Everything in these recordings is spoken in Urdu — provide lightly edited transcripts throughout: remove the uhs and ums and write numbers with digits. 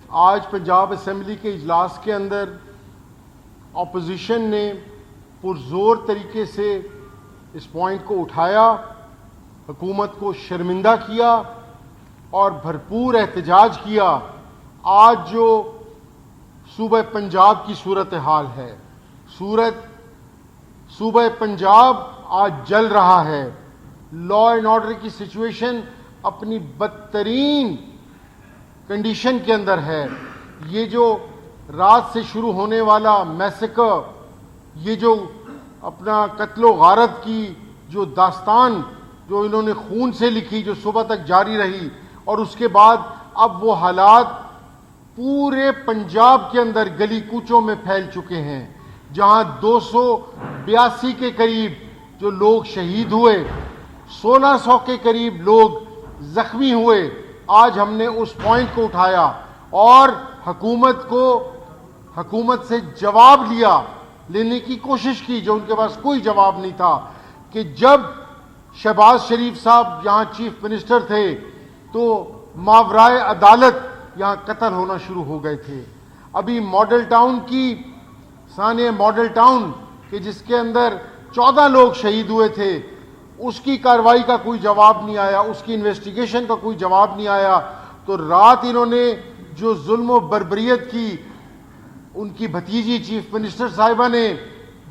آج پنجاب اسمبلی کے اجلاس کے اندر اپوزیشن نے پرزور طریقے سے اس پوائنٹ کو اٹھایا، حکومت کو شرمندہ کیا اور بھرپور احتجاج کیا۔ آج جو صوبہ پنجاب کی صورتحال ہے، صوبہ پنجاب آج جل رہا ہے، لا اینڈ آرڈر کی سچویشن اپنی بدترین کنڈیشن کے اندر ہے۔ یہ جو رات سے شروع ہونے والا میسیکر، یہ جو اپنا قتل و غارت کی جو داستان جو انہوں نے خون سے لکھی، جو صبح تک جاری رہی، اور اس کے بعد اب وہ حالات پورے پنجاب کے اندر گلی کوچوں میں پھیل چکے ہیں، جہاں 282 کے قریب جو لوگ شہید ہوئے، 1600 کے قریب لوگ زخمی ہوئے۔ آج ہم نے اس پوائنٹ کو اٹھایا اور حکومت سے جواب لینے کی کوشش کی، جو ان کے پاس کوئی جواب نہیں تھا، کہ جب شہباز شریف صاحب یہاں چیف منسٹر تھے تو ماورائے عدالت یہاں قتل ہونا شروع ہو گئے تھے۔ ابھی ماڈل ٹاؤن کی ثانیہ ماڈل ٹاؤن کہ جس کے اندر 14 لوگ شہید ہوئے تھے، اس کی کارروائی کا کوئی جواب نہیں آیا، اس کی انویسٹیگیشن کا کوئی جواب نہیں آیا۔ تو رات انہوں نے جو ظلم و بربریت کی، ان کی بھتیجی چیف منسٹر صاحبہ نے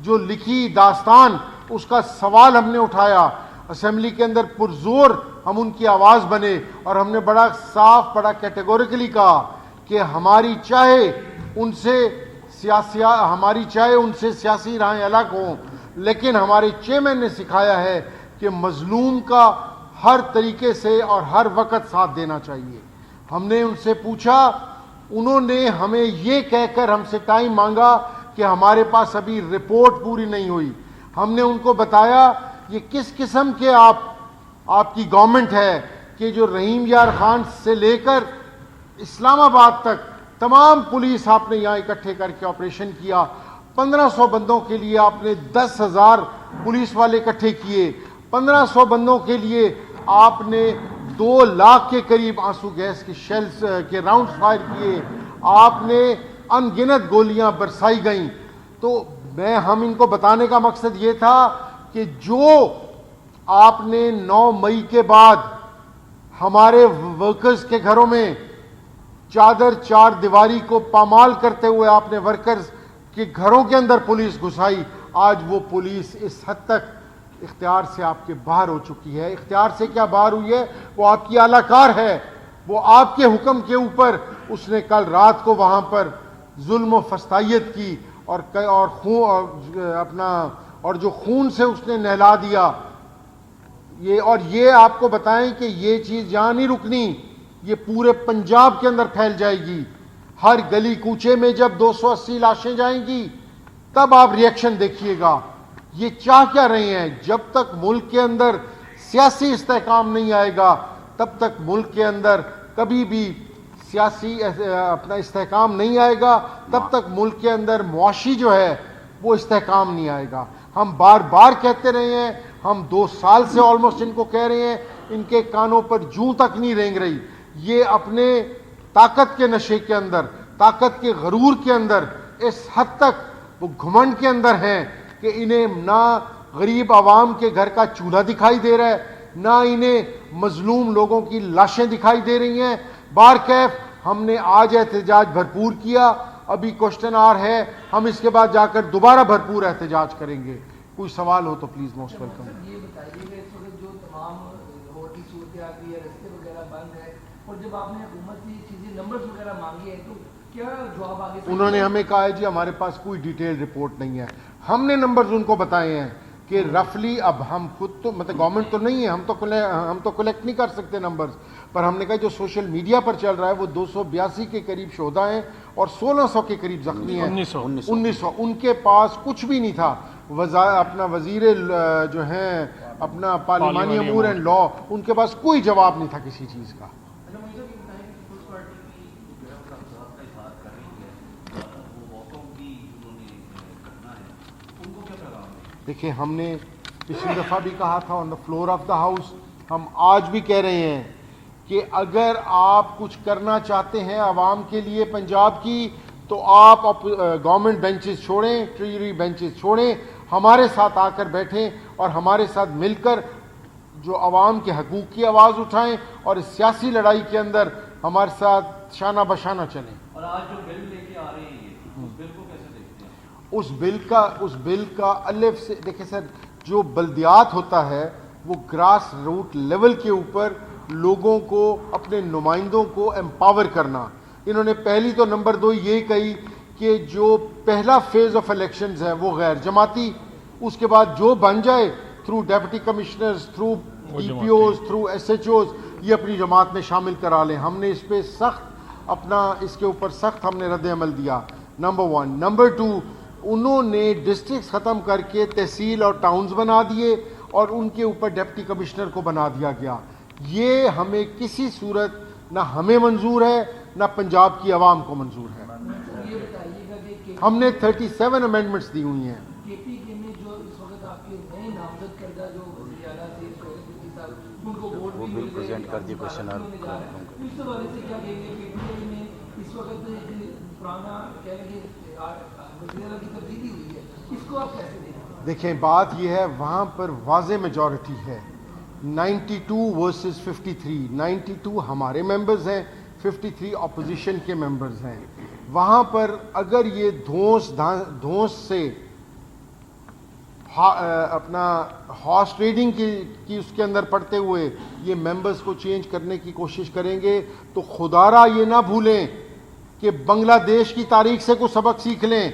جو لکھی داستان، اس کا سوال ہم نے اٹھایا اسمبلی کے اندر، پرزور ہم ان کی آواز بنے، اور ہم نے بڑا صاف بڑا کیٹیگوریکلی کہا کہ ہماری چاہے ان سے سیاسی راہیں الگ ہوں، لیکن ہمارے چیئرمین نے سکھایا ہے کہ مظلوم کا ہر طریقے سے اور ہر وقت ساتھ دینا چاہیے۔ ہم نے ان سے پوچھا، انہوں نے ہمیں یہ کہہ کر ہم سے ٹائم مانگا کہ ہمارے پاس ابھی رپورٹ پوری نہیں ہوئی۔ ہم نے ان کو بتایا یہ کس قسم کے آپ کی گورنمنٹ ہے کہ جو رحیم یار خان سے لے کر اسلام آباد تک تمام پولیس آپ نے یہاں اکٹھے کر کے آپریشن کیا۔ 1500 بندوں کے لیے آپ نے 10,000 پولیس والے اکٹھے کیے، 1500 بندوں کے لیے آپ نے 2 لاکھ کے قریب آنسو گیس کے شیلز کے راؤنڈ فائر کیے، آپ نے ان گنت گولیاں برسائی گئیں۔ تو ہم ان کو بتانے کا مقصد یہ تھا کہ جو آپ نے 9 مئی کے بعد ہمارے ورکرز کے گھروں میں چار دیواری کو پامال کرتے ہوئے آپ نے ورکرز کے گھروں کے اندر پولیس گھسائی، آج وہ پولیس اس حد تک اختیار سے آپ کے باہر ہو چکی ہے۔ اختیار سے کیا باہر ہوئی ہے؟ وہ آپ کی اعلی کار ہے، وہ آپ کے حکم کے اوپر اس نے کل رات کو وہاں پر ظلم و فسطائیت کی اور جو خون سے اس نے نہلا دیا۔ یہ آپ کو بتائیں کہ یہ چیز یہاں نہیں رکنی، یہ پورے پنجاب کے اندر پھیل جائے گی۔ ہر گلی کوچے میں جب 280 لاشیں جائیں گی تب آپ ریئیکشن دیکھیے گا۔ یہ چاہ کیا رہے ہیں؟ جب تک ملک کے اندر سیاسی استحکام نہیں آئے گا تب تک ملک کے اندر کبھی بھی سیاسی اپنا استحکام نہیں آئے گا، تب تک ملک کے اندر معاشی جو ہے وہ استحکام نہیں آئے گا۔ ہم بار بار کہتے رہے ہیں، ہم 2 سال سے آلموسٹ ان کو کہہ رہے ہیں، ان کے کانوں پر جوں تک نہیں رینگ رہی۔ یہ اپنے طاقت کے نشے کے اندر، طاقت کے غرور کے اندر اس حد تک وہ گھمنڈ کے اندر ہیں کہ انہیں نہ غریب عوام کے گھر کا چولہا دکھائی دے رہا ہے، نہ انہیں مظلوم لوگوں کی لاشیں دکھائی دے رہی ہیں۔ بارکیف ہم نے آج احتجاج بھرپور کیا، ابھی کوشچن ہے، ہم اس کے بعد جا کر دوبارہ بھرپور احتجاج کریں گے۔ کوئی سوال ہو تو پلیز موسٹ ویلکم۔ یہ بتائیے کہ اس وقت جو تمام روڈ کی صورتحال بھی ہے، رستے وغیرہ بند ہے، اور جب آپ نے حکومت سے یہ چیزیں نمبرز وغیرہ مانگی ہیں تو کیا جواب آگے سے؟ انہوں نے ہمیں کہا ہے جی ہمارے پاس کوئی ڈیٹیل رپورٹ نہیں ہے۔ ہم نے نمبرز ان کو بتائے ہیں کہ رفلی، اب ہم خود تو گورنمنٹ تو نہیں ہے، ہم تو کلیکٹ نہیں کر سکتے نمبرز، پر ہم نے کہا جو سوشل میڈیا پر چل رہا ہے وہ 282 کے قریب شہداء ہیں اور 1600 کے قریب زخمی ہیں۔ 1900 ان کے پاس کچھ بھی نہیں تھا۔ اپنا وزیر جو ہیں اپنا پارلیمانی امور اینڈ لا، ان کے پاس کوئی جواب نہیں تھا کسی چیز کا۔ دیکھیں، ہم نے پچھلی دفعہ بھی کہا تھا on the floor of the house, ہم آج بھی کہہ رہے ہیں کہ اگر آپ کچھ کرنا چاہتے ہیں عوام کے لیے پنجاب کی تو آپ گورنمنٹ بینچز چھوڑیں, ٹریجری بینچز چھوڑیں, ہمارے ساتھ آ کر بیٹھیں اور ہمارے ساتھ مل کر جو عوام کے حقوق کی آواز اٹھائیں اور اس سیاسی لڑائی کے اندر ہمارے ساتھ شانہ بشانہ چلیں. اور آج جو بل لے کے آ رہے ہیں یہ اس بل کو کیسے دیکھتے ہیں؟ اس بل کا الف سے دیکھیں سر, جو بلدیات ہوتا ہے وہ گراس روٹ لیول کے اوپر لوگوں کو, اپنے نمائندوں کو امپاور کرنا. انہوں نے پہلی تو نمبر 2 یہ کہی کہ جو پہلا فیز آف الیکشنز ہے وہ غیر جماعتی, اس کے بعد جو بن جائے through deputy commissioners, through D P Os, through S H Os, یہ اپنی جماعت میں شامل کرا لیں. ہم نے اس پہ اس کے اوپر سخت ہم نے رد عمل دیا, نمبر 1. نمبر 2, انہوں نے ڈسٹرکٹس ختم کر کے تحصیل اور ٹاؤنز بنا دیے اور ان کے اوپر ڈپٹی کمشنر کو بنا دیا گیا. یہ ہمیں کسی صورت نہ ہمیں منظور ہے نہ پنجاب کی عوام کو منظور ہے. یہ بتائیے گا کہ ہم نے 37 امینڈمنٹس دی ہوئی ہیں. کے پی کے میں جو اس وقت آپ کے نئے نامزد کردہ جو وزیر اعلیٰ تھے صاحب, ان کو ووٹ بھی مل گئے, اس حوالے سے کیا کہیں گے؟ کے پی کے میں اس وقت ایک پرانا کہہ رہے ہیں وزیر اعلیٰ کی تبدیلی ہوئی ہے, اس کو آپ کیسے دیکھیں؟ دیکھیں بات یہ ہے, وہاں پر واضح میجورٹی ہے, 92 ورسز 53. 92 ہمارے ممبرز ہیں, 53 اپوزیشن کے ممبرز ہیں. وہاں پر اگر یہ دھونس سے اپنا ہارس ٹریڈنگ کی اس کے اندر پڑتے ہوئے یہ ممبرز کو چینج کرنے کی کوشش کریں گے تو خدارا یہ نہ بھولیں کہ بنگلہ دیش کی تاریخ سے کوئی سبق سیکھ لیں.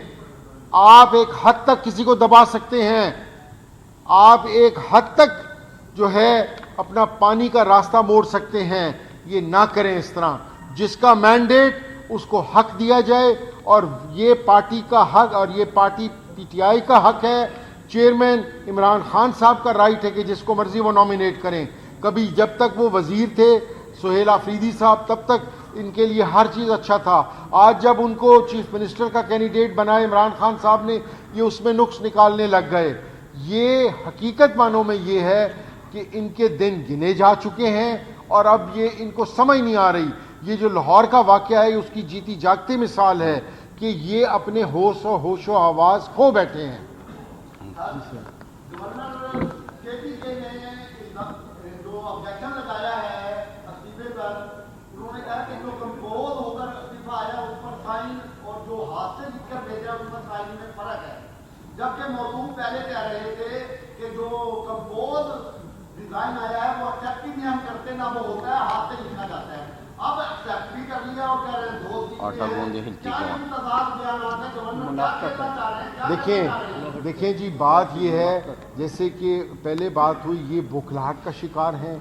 آپ ایک حد تک کسی کو دبا سکتے ہیں, آپ ایک حد تک جو ہے اپنا پانی کا راستہ موڑ سکتے ہیں, یہ نہ کریں اس طرح. جس کا مینڈیٹ اس کو حق دیا جائے, اور یہ پارٹی کا حق اور یہ پارٹی پی ٹی آئی کا حق ہے. چیئرمین عمران خان صاحب کا رائٹ ہے کہ جس کو مرضی وہ نامینیٹ کریں. کبھی جب تک وہ وزیر تھے سہیل آفریدی صاحب, تب تک ان کے لیے ہر چیز اچھا تھا. آج جب ان کو چیف منسٹر کا کینڈیڈیٹ بنائے عمران خان صاحب نے, یہ اس میں نقص نکالنے لگ گئے. یہ حقیقت معنوں میں یہ ہے کہ ان کے دن گنے جا چکے ہیں اور اب یہ ان کو سمجھ نہیں آ رہی. یہ جو لاہور کا واقعہ ہے اس کی جیتی جاگتی مثال ہے کہ یہ اپنے ہوش و آواز کھو بیٹھے ہیں. گورنر کے پی کے نے جو آبجیکشن لگایا ہے استعفے پر, انہوں نے کہا کہ جو کمپوز ہو کر استعفیٰ آیا اس پر سائن اور جو ہاتھ سے لکھ کر بھیجا اس پر سائن میں فرق ہے. جبکہ موضوع پہلے کہہ رہے تھے کہ جو کمپوز ڈیزائن آیا ہے وہ ایکسیپٹ ہی نہیں ہم کرتے, نہ وہ ہوتا ہے, ہاتھ سے لکھا جاتا ہے. اب ایکسیپٹ بھی کر لیا اور کہہ رہے ہیں دیکھیں جی, بات یہ ہے جیسے کہ پہلے بات ہوئی, یہ بوکھلاہٹ کا شکار ہیں.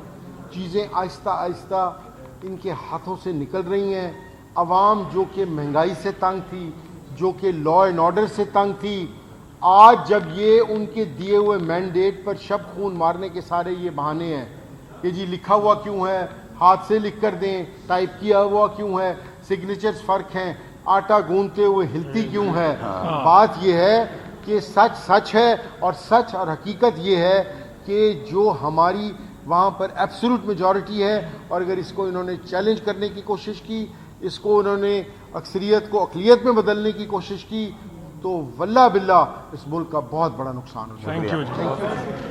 چیزیں آہستہ آہستہ ان کے ہاتھوں سے نکل رہی ہیں. عوام جو کہ مہنگائی سے تنگ تھی, جو کہ لا اینڈ آرڈر سے تنگ تھی, آج جب یہ ان کے دیے ہوئے مینڈیٹ پر شب خون مارنے کے سارے یہ بہانے ہیں کہ جی لکھا ہوا کیوں ہے, ہاتھ سے لکھ کر دیں, ٹائپ کیا ہوا کیوں ہے, سگنیچرز فرق ہیں, آٹا گوندتے ہوئے ہلتی کیوں ہے. بات یہ ہے کہ سچ سچ ہے, اور سچ اور حقیقت یہ ہے کہ جو ہماری وہاں پر ایبسولوٹ میجورٹی ہے, اور اگر اس کو انہوں نے چیلنج کرنے کی کوشش کی, اس کو انہوں نے اکثریت کو اقلیت میں بدلنے کی کوشش کی, تو واللہ باللہ اس ملک کا بہت بڑا نقصان ہو جائے گا.